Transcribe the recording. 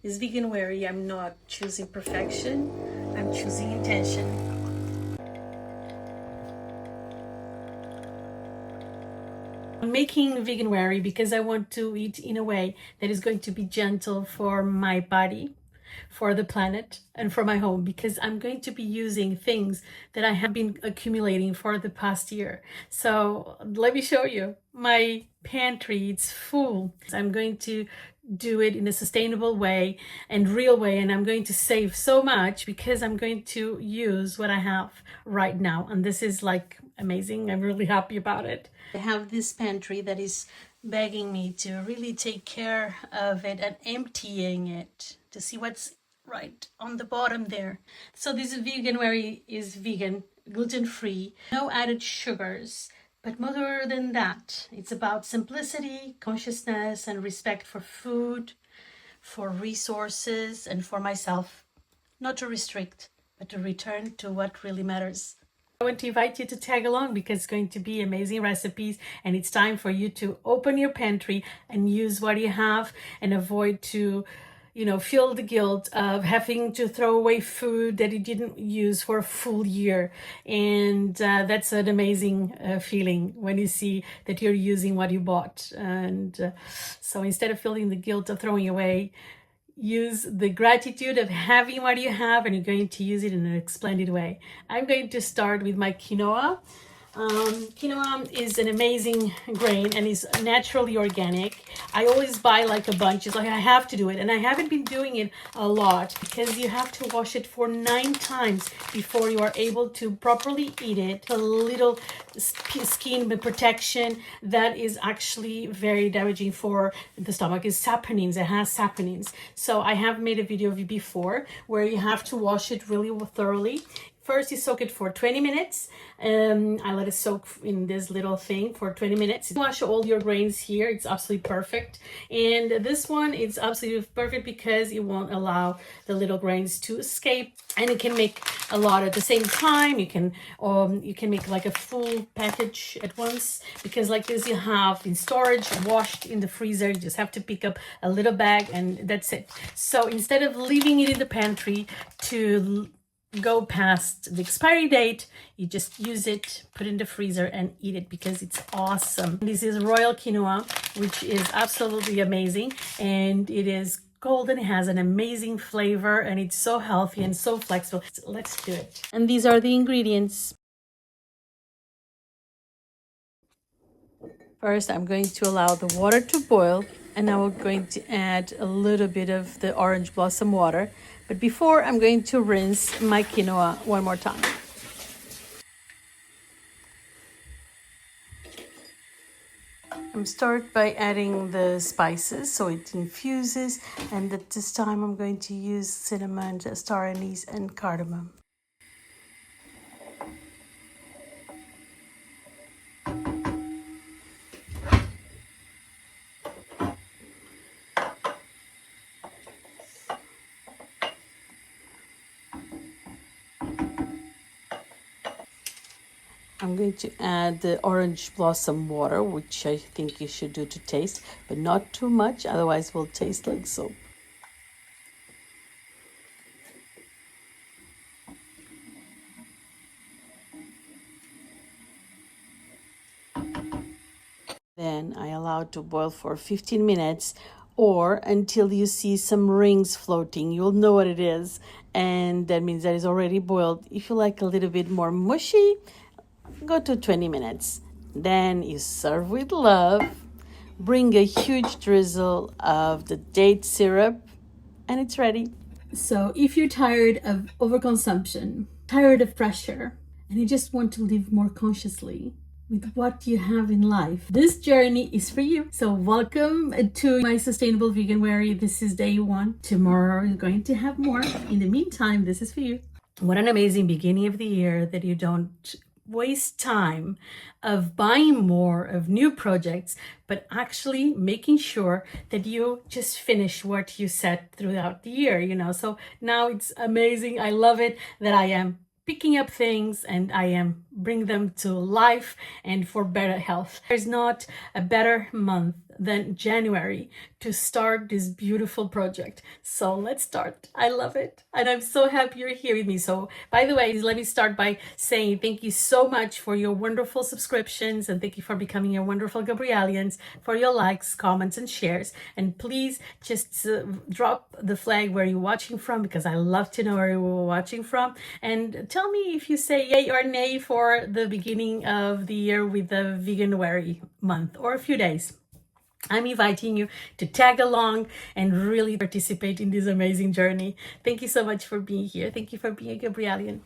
is Veganuary. I'm not choosing perfection, I'm choosing intention. I'm making Veganuary because I want to eat in a way that is going to be gentle for my body, for the planet, and for my home, because I'm going to be using things that I have been accumulating for the past year. So let me show you. My pantry, it's full. I'm going to do it in a sustainable way and real way, and I'm going to save so much because I'm going to use what I have right now, and this is like amazing. I'm really happy about it. I have this pantry that is begging me to really take care of it and emptying it to see what's right on the bottom there. So this Veganuary is vegan, gluten-free, no added sugars. But more than that, it's about simplicity, consciousness, and respect for food, for resources, and for myself. Not to restrict, but to return to what really matters. I want to invite you to tag along because it's going to be amazing recipes, and it's time for you to open your pantry and use what you have and avoid to feel the guilt of having to throw away food that you didn't use for a full year. And that's an amazing feeling when you see that you're using what you bought. And so instead of feeling the guilt of throwing away, use the gratitude of having what you have, and you're going to use it in a splendid way. I'm going to start with my quinoa. Quinoa is an amazing grain and is naturally organic. I always buy like a bunch. It's like I have to do it, and I haven't been doing it a lot because you have to wash it for 9 times before you are able to properly eat it. A little skin protection that is actually very damaging for the stomach is saponins. It has saponins. So I have made a video of it before where you have to wash it really thoroughly. First, you soak it for 20 minutes. I let it soak in this little thing for 20 minutes. Wash all your grains here. It's absolutely perfect. And this one is absolutely perfect because it won't allow the little grains to escape. And you can make a lot at the same time. You can make like a full package at once, because like this you have in storage, washed in the freezer. You just have to pick up a little bag and that's it. So instead of leaving it in the pantry to go past the expiry date, you just use it, put it in the freezer and eat it because it's awesome. This is royal quinoa, which is absolutely amazing, and it is golden. It has an amazing flavor and it's so healthy and so flexible. So let's do it. And these are the ingredients. First, I'm going to allow the water to boil, and now we're going to add a little bit of the orange blossom water. But before, I'm going to rinse my quinoa one more time. I'm start by adding the spices so it infuses, and at this time I'm going to use cinnamon, star anise, and cardamom. I'm going to add the orange blossom water, which I think you should do to taste, but not too much, otherwise it will taste like soap. Then I allow it to boil for 15 minutes or until you see some rings floating. You'll know what it is, and that means that it's already boiled. If you like a little bit more mushy, go to 20 minutes. Then you serve with love. Bring a huge drizzle of the date syrup, and it's ready. So if you're tired of overconsumption, tired of pressure, and you just want to live more consciously with what you have in life, this journey is for you. So welcome to my sustainable Veganuary. This is day 1. Tomorrow we're going to have more. In the meantime, this is for you. What an amazing beginning of the year, that you don't waste time of buying more of new projects, but actually making sure that you just finish what you set throughout the year, So now it's amazing. I love it that I am picking up things and I am bring them to life and for better health. There's not a better month than January to start this beautiful project. So let's start. I love it. And I'm so happy you're here with me. So by the way, let me start by saying thank you so much for your wonderful subscriptions, and thank you for becoming a wonderful Gabrielians, for your likes, comments, and shares. And please just drop the flag where you're watching from, because I love to know where you're watching from. And tell me if you say yay or nay for the beginning of the year with the Veganuary month, or a few days. I'm inviting you to tag along and really participate in this amazing journey. Thank you so much for being here. Thank you for being a Gabrielian.